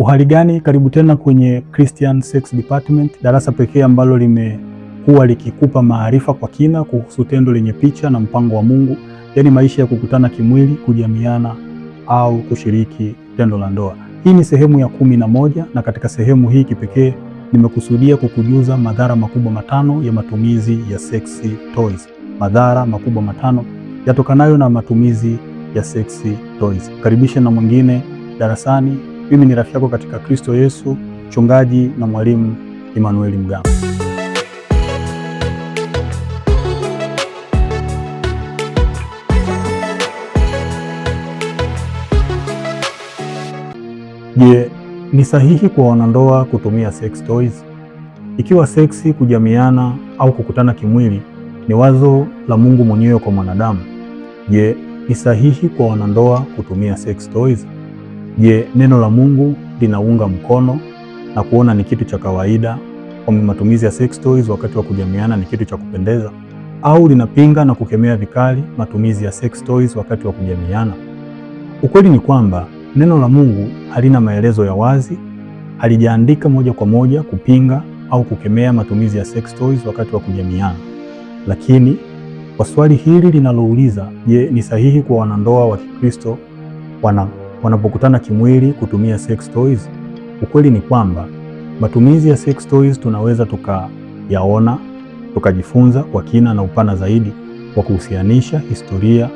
Uhali gani, karibu tena kwenye Christian Sex Department, darasa pekee ambalo limekuwa likikupa maarifa kwa kina kuhusu tendo lenye picha na mpango wa Mungu, yaani maisha ya kukutana kimwili, kujamiana au kushiriki tendo la ndoa. Hii ni sehemu ya 11 na katika sehemu hii kipekee nimekusudia kukujuza madhara makubwa matano ya matumizi ya sexy toys. Madhara makubwa matano yatokanayo na matumizi ya sexy toys. Karibisha na mwingine darasani. Mimi ni rafiki yako katika Kristo Yesu, mchungaji na mwalimu Emmanuel Mgamba. Je, ni sahihi kwa wanandoa kutumia sex toys? Ikiwa seksi, kujamiana au kukutana kimwili ni wazo la Mungu mwenyewe kwa mwanadamu, je, ni sahihi kwa wanandoa kutumia sex toys? Je, neno la Mungu linaunga mkono na kuona ni kitu cha kawaida kwa matumizi ya sex toys wakati wa kujamiana ni kitu cha kupendeza, au linapinga na kukemea vikali matumizi ya sex toys wakati wa kujamiana? Ukweli ni kwamba neno la Mungu halina maelezo ya wazi, halijaandika moja kwa moja kupinga au kukemea matumizi ya sex toys wakati wa kujamiana. Lakini kwa swali hili linalouliza, je, ni sahihi kwa wanandoa wa Kikristo wanapokutana kimwili kutumia sex toys? Ukweli ni kwamba matumizi ya sex toys tunaweza tukayaona, tukajifunza kwa kina na upana zaidi kwa kuhusianisha historia,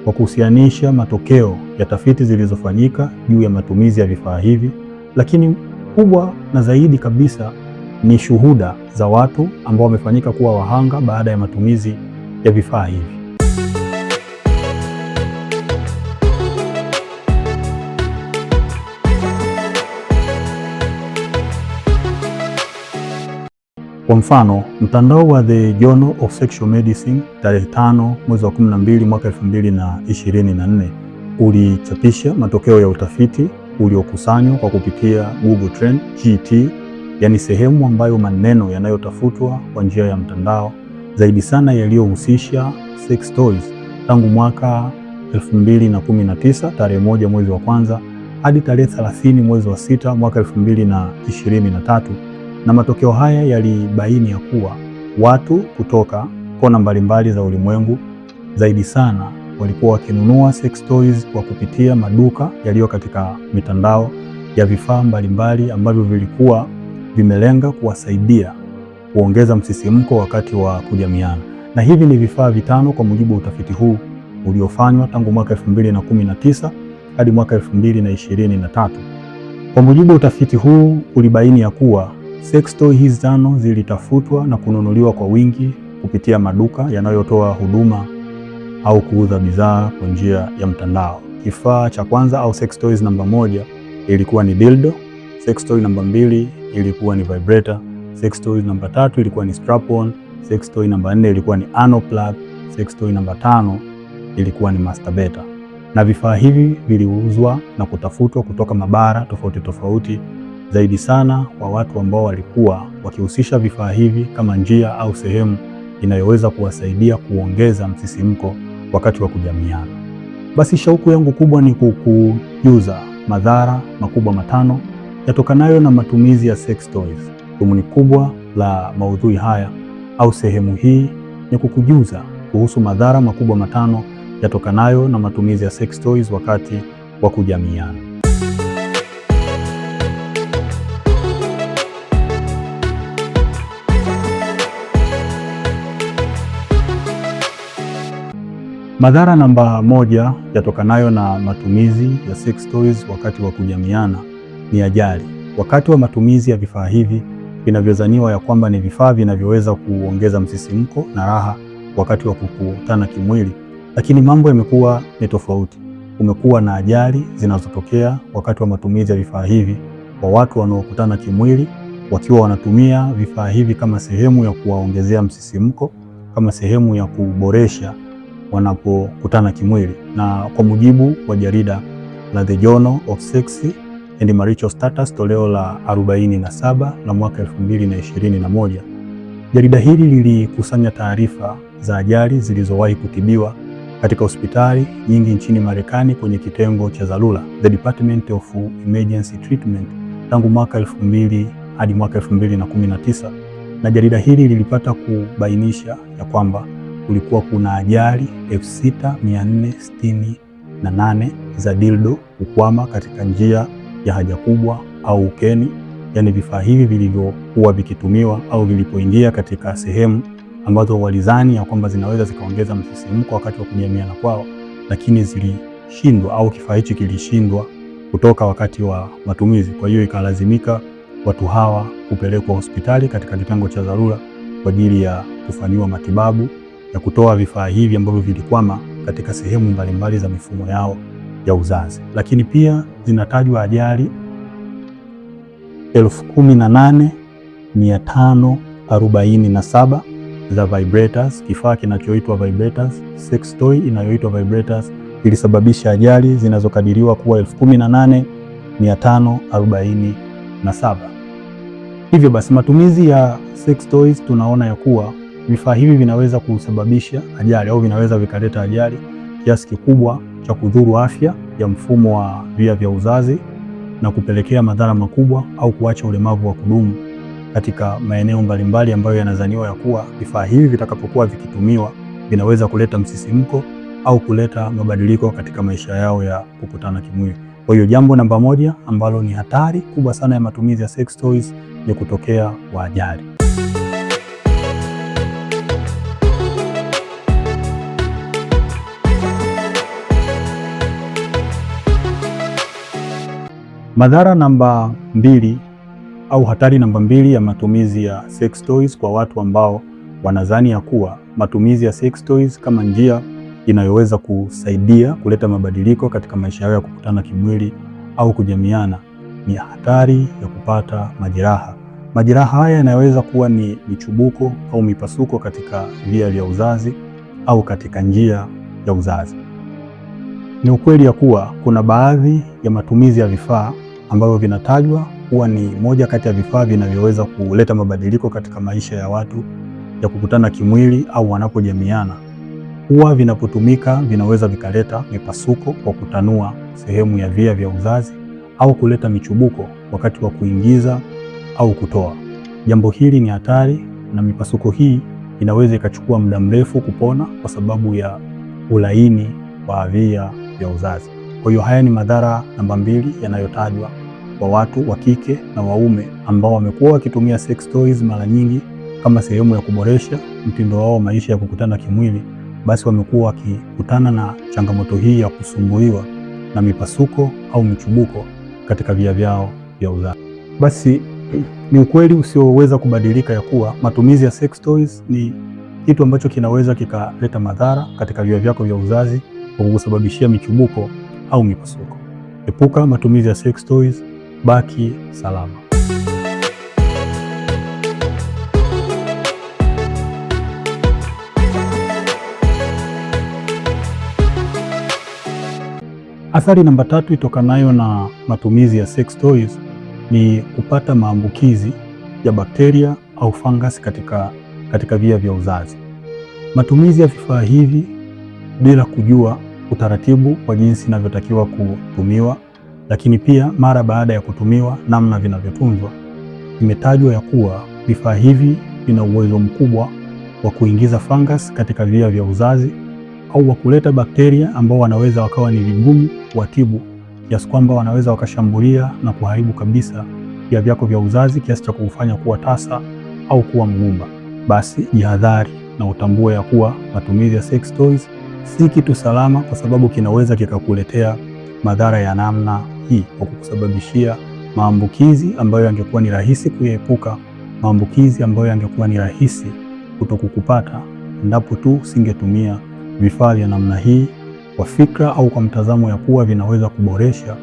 kwa kuhusianisha matokeo ya tafiti zilizofanyika juu ya matumizi ya vifaa hivi, lakini kubwa na zaidi kabisa ni shuhuda za watu ambao wamefanyika kuwa wahanga baada ya matumizi ya vifaa hivi. Kwa mfano, mtandao wa The Journal of Sexual Medicine tarehe 5 mwezi wa 12 mwaka 2024 ulichapisha matokeo ya utafiti uliokusanywa kwa kupitia Google Trend GT, yani sehemu ambayo maneno yanayotafutwa kwa njia ya mtandao zaidi sana yaliyohusisha sex toys tangu mwaka 2019 tarehe 1 mwezi wa kwanza hadi tarehe 30 mwezi wa 6 mwaka 2023. Na matokeo haya yalibaini ya kuwa watu kutoka kona mbalimbali za ulimwengu zaidi sana walikuwa wakinunua sex toys kwa kupitia maduka yaliyo katika mitandao ya vifaa mbalimbali ambavyo vilikuwa vimelenga kuwasaidia kuongeza msisimko wakati wa kujamiana. Na hivi ni vifaa vitano kwa mujibu wa utafiti huu uliofanywa tangu mwaka 2019 hadi mwaka 2023. Kwa mujibu wa utafiti huu ulibaini ya kuwa sex toy hizi tano zilitafutwa na kununuliwa kwa wingi kupitia maduka yanayotoa huduma au kuuza bidhaa kwa njia ya mtandao. Kifaa cha kwanza au sex toys namba 1 ilikuwa ni dildo. Sex toy namba 2 ilikuwa ni vibrator. Sex toy namba 3 ilikuwa ni strap-on. Sex toy namba 4 ilikuwa ni anal plug. Sex toy namba 5 ilikuwa ni masturbator. Na vifaa hivi viliuzwa na kutafutwa kutoka mabara tofauti tofauti, zaidi sana kwa watu ambao walikuwa wakihusisha vifaa hivi kama njia au sehemu inayoweza kuwasaidia kuongeza msisimko wakati wa kujamiana. Basi shauku yangu kubwa ni kukujuza madhara makubwa matano yatokanayo na matumizi ya sex toys. Dhumuni kubwa la maudhui haya au sehemu hii ni kukujuza kuhusu madhara makubwa matano yatokanayo na matumizi ya sex toys wakati wa kujamiana. Madhara namba 1 yatokanayo na matumizi ya sex toys wakati wa kujamiana ni ajali. Wakati wa matumizi ya vifaa hivi vinavyozaniwa ya kwamba ni vifaa vinavyoweza kuongeza msisimko na raha wakati wa kukutana kimwili, lakini mambo yamekuwa ni tofauti. Kumekuwa na ajali zinazotokea wakati wa matumizi ya vifaa hivi kwa watu wanaokutana kimwili wakiwa wanatumia vifaa hivi kama sehemu ya kuwaongezea msisimko, kama sehemu ya kuboresha wanapokutana kimwili. Na kwa mujibu wa jarida la The Journal of Sex and Marital Status toleo la 47 la mwaka 2021, jarida hili lilikusanya taarifa za ajali zilizowahi kutibiwa katika hospitali nyingi nchini Marekani kwenye kitengo cha dharura, the Department of Emergency Treatment tangu mwaka 2000 hadi mwaka 2019, na jarida hili lilipata kubainisha ya kwamba kulikuwa kuna ajali 6468 za dildo kukwama katika njia ya haja kubwa au ukeni, yaani vifaa hivi vilivyokuwa vikitumiwa au vilipoingia katika sehemu ambazo walizani ya kwamba zinaweza zikaongeza msisimko wakati wa kujamiana kwao, lakini zilishindwa au kifaa hichi kilishindwa kutoka wakati wa matumizi. Kwa hiyo ikalazimika watu hawa kupelekwa hospitali katika kitengo cha dharura kwa ajili ya kufanyiwa matibabu ya kutoa vifaa hivi ambavyo vilikwama katika sehemu mbalimbali za mifumo yao ya uzazi. Lakini pia zinatajwa ajali 18547 za vibrators, kifaa kinachoitwa vibrators, sex toy inayoitwa vibrators ilisababisha ajali zinazokadiriwa kuwa 18547. Hivyo basi matumizi ya sex toys tunaona ya kuwa vifaa hivi vinaweza kusababisha ajali au vinaweza vikaleta ajali kiasi kikubwa cha kudhuru afya ya mfumo wa via vya uzazi na kupelekea madhara makubwa au kuacha ulemavu wa kudumu katika maeneo mbalimbali ambayo yanadhaniwa ya kuwa vifaa hivi vitakapokuwa vikitumiwa vinaweza kuleta msisimko au kuleta mabadiliko katika maisha yao ya kukutana kimwili. Kwa hiyo jambo namba moja ambalo ni hatari kubwa sana ya matumizi ya sex toys ni kutokea kwa ajali. Madhara namba 2 au hatari namba 2 ya matumizi ya sex toys kwa watu ambao wanadhani ya kuwa matumizi ya sex toys kama njia inayoweza kusaidia kuleta mabadiliko katika maisha yao ya kukutana kimwili au kujamiana, ni hatari ya kupata majeraha. Majeraha haya yanaweza kuwa ni michubuko au mipasuko katika via vya uzazi au katika njia ya uzazi. Ni ukweli ya kuwa kuna baadhi ya matumizi ya vifaa ambavyo vinatajwa kuwa ni moja kati ya vifaa vinavyoweza kuleta mabadiliko katika maisha ya watu ya kukutana kimwili au wanapojamiana. Huwa vinapotumika vinaweza vikaleta mipasuko kwa kutanua sehemu ya via vya uzazi au kuleta michubuko wakati wa kuingiza au kutoa. Jambo hili ni hatari na mipasuko hii inaweza ikachukua muda mrefu kupona kwa sababu ya ulaini wa via vya uzazi. Kwa hiyo haya ni madhara namba 2 yanayotajwa kwa watu wa kike na waume ambao wamekuwa wakitumia sex toys mara nyingi kama sehemu ya kuboresha mtindo wao wa maisha ya kukutana kimwili. Basi wamekuwa wakikutana na changamoto hii ya kusumbuliwa na mipasuko au michubuko katika via vyao vya uzazi. Basi ni ukweli usioweza kubadilika ya kuwa matumizi ya sex toys ni kitu ambacho kinaweza kikaleta madhara katika via vyako vya uzazi kwa kusababishia michubuko au mipasuko. Epuka matumizi ya sex toys, baki salama. Athari namba 3 itokanayo na matumizi ya sex toys ni kupata maambukizi ya bakteria au fungus katika via vya uzazi. Matumizi ya vifaa hivi bila kujua utaratibu wa jinsi inavyotakiwa kutumiwa, lakini pia mara baada ya kutumiwa namna vinavyotunzwa, imetajwa ya kuwa vifaa hivi vina uwezo mkubwa wa kuingiza fungus katika via vya uzazi au wa kuleta bakteria ambao wanaweza wakawa ni vigumu kuwatibu kiasi kwamba wanaweza wakashambulia na kuharibu kabisa via vyako vya uzazi kiasi cha kufanya kuwa tasa au kuwa mgumba. Basi jihadhari na utambue ya kuwa matumizi ya sex toys si kitu salama, kwa sababu kinaweza kikakuletea madhara ya namna hii kwa kukusababishia maambukizi ambayo yangekuwa ni rahisi kuyaepuka, maambukizi ambayo yangekuwa ni rahisi kutokukupata endapo tu usingetumia vifaa vya namna hii kwa fikra au kwa mtazamo ya kuwa vinaweza kuboresha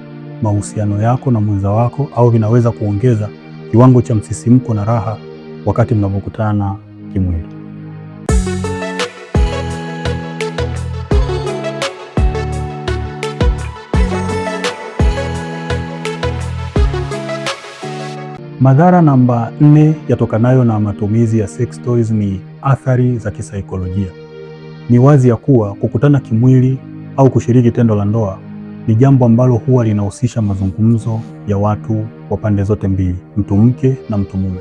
mahusiano yako na mwenza wako au vinaweza kuongeza kiwango cha msisimko na raha wakati mnapokutana kimwili. Madhara namba 4 yatokanayo na matumizi ya sex toys ni athari za kisaikolojia. Ni wazi ya kuwa kukutana kimwili au kushiriki tendo la ndoa ni jambo ambalo huwa linahusisha mazungumzo ya watu wa pande zote mbili, mtu mke na mtu mume.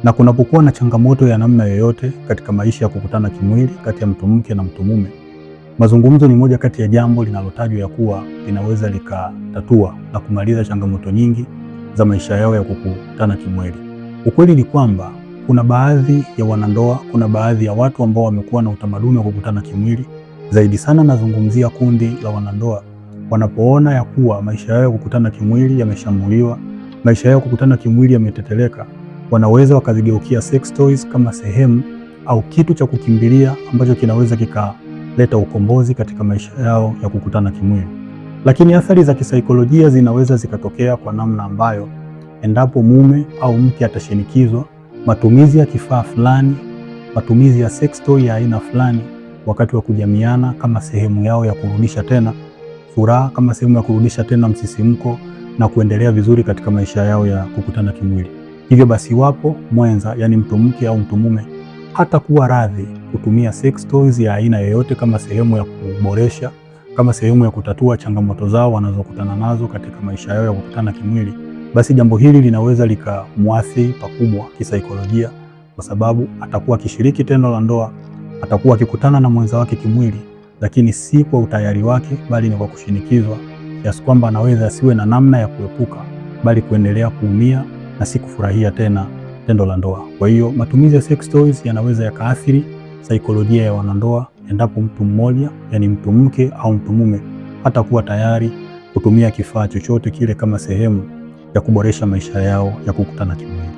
Na kunapokuwa na changamoto ya namna yoyote katika maisha ya kukutana kimwili kati ya mtu mke na mtu mume, mazungumzo ni moja kati ya jambo linalotajwa ya kuwa linaweza likatatua na kumaliza changamoto nyingi za maisha yao ya kukutana kimwili. Ukweli ni kwamba kuna baadhi ya wanandoa, kuna baadhi ya watu ambao wamekuwa na utamaduni wa kukutana kimwili. Zaidi sana nazungumzia kundi la wanandoa, wanapoona ya kuwa maisha yao ya kukutana kimwili yameshambuliwa, maisha yao kukutana kimwili yameteteleka, wanaweza wakazigeukia sex toys kama sehemu au kitu cha kukimbilia ambacho kinaweza kikaleta ukombozi katika maisha yao ya kukutana kimwili. Lakini athari za kisaikolojia zinaweza zikatokea kwa namna ambayo, endapo mume au mke atashinikizwa matumizi ya kifaa fulani, matumizi ya sex toy ya aina fulani wakati wa kujamiana kama sehemu yao ya kurudisha tena furaha, kama sehemu ya kurudisha tena msisimko na kuendelea vizuri katika maisha yao ya kukutana kimwili. Hivyo basi, wapo mwenza, yani mtu mke au mtu mume, hata kuwa radhi kutumia sex toys ya aina yoyote kama sehemu ya kuboresha, kama sehemu ya kutatua changamoto zao wanazokutana nazo katika maisha yao ya kukutana kimwili, basi jambo hili linaweza likamwathiri pakubwa kisaikolojia, kwa sababu atakuwa akishiriki tendo la ndoa, atakuwa akikutana na mwenza wake kimwili, lakini si kwa utayari wake, bali ni kwa kushinikizwa, kiasi kwamba anaweza asiwe na namna ya kuepuka, bali kuendelea kuumia na si kufurahia tena tendo la ndoa. Kwa hiyo matumizi ya sex toys yanaweza yakaathiri saikolojia ya wanandoa endapo mtu mmoja, yani mtu mke au mtu mume, hatakuwa tayari kutumia kifaa chochote kile kama sehemu ya kuboresha maisha yao ya kukutana kimwili.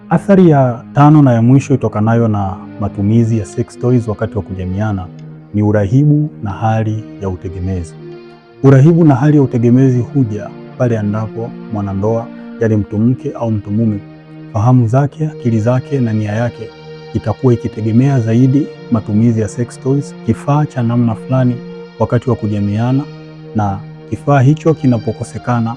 Athari ya tano na ya mwisho itokanayo na matumizi ya sex toys wakati wa kujamiana ni urahibu na hali ya utegemezi. Urahibu na hali ya utegemezi huja pale endapo mwanandoa, yani mtu mke au mtu mume, fahamu zake, akili zake na nia yake itakuwa ikitegemea zaidi matumizi ya sex toys, kifaa cha namna fulani wakati wa kujamiana, na kifaa hicho kinapokosekana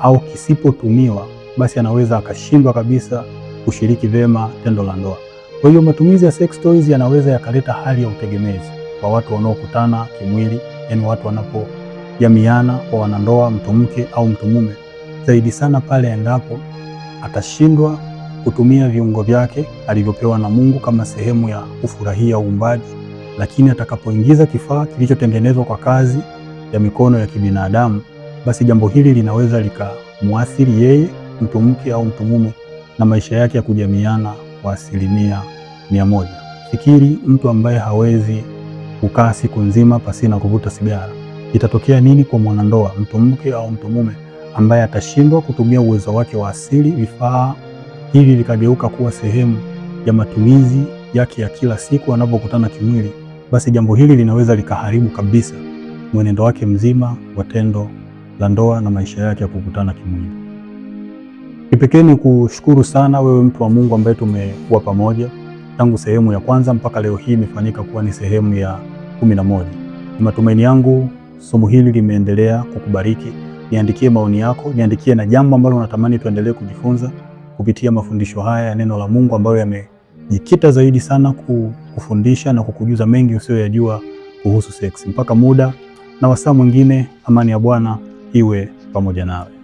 au kisipotumiwa, basi anaweza akashindwa kabisa kushiriki vyema tendo la ndoa. Kwa hiyo matumizi ya sex toys yanaweza yakaleta hali ya utegemezi kwa watu wanaokutana kimwili, yani watu wanapojamiana kwa wanandoa, mtu mke au mtu mume, zaidi sana pale endapo atashindwa kutumia viungo vyake alivyopewa na Mungu kama sehemu ya kufurahia uumbaji, lakini atakapoingiza kifaa kilichotengenezwa kwa kazi ya mikono ya kibinadamu, basi jambo hili linaweza likamwathiri yeye mtu mke au mtu mume na maisha yake ya kujamiana kwa 100%. Fikiri mtu ambaye hawezi kukaa siku nzima pasina kuvuta sigara. Itatokea nini kwa mwanandoa, mtu mke au mtu mume, ambaye atashindwa kutumia uwezo wake wa asili, vifaa hivi vikageuka kuwa sehemu ya matumizi yake ya kila siku anapokutana kimwili? Basi jambo hili linaweza likaharibu kabisa mwenendo wake mzima wa tendo la ndoa na maisha yake ya kukutana kimwili. Kipekee ni kushukuru sana wewe mtu wa Mungu ambaye tumekuwa pamoja tangu sehemu ya kwanza mpaka leo hii imefanyika kuwa ni sehemu ya 11. Ni matumaini yangu somo hili limeendelea kukubariki. Niandikie maoni yako, niandikie na jambo ambalo unatamani tuendelee kujifunza kupitia mafundisho haya ya neno la Mungu ambayo yamejikita zaidi sana kufundisha na kukujuza mengi usiyoyajua kuhusu sex. Mpaka muda na wasaa mwingine, amani ya Bwana iwe pamoja nawe.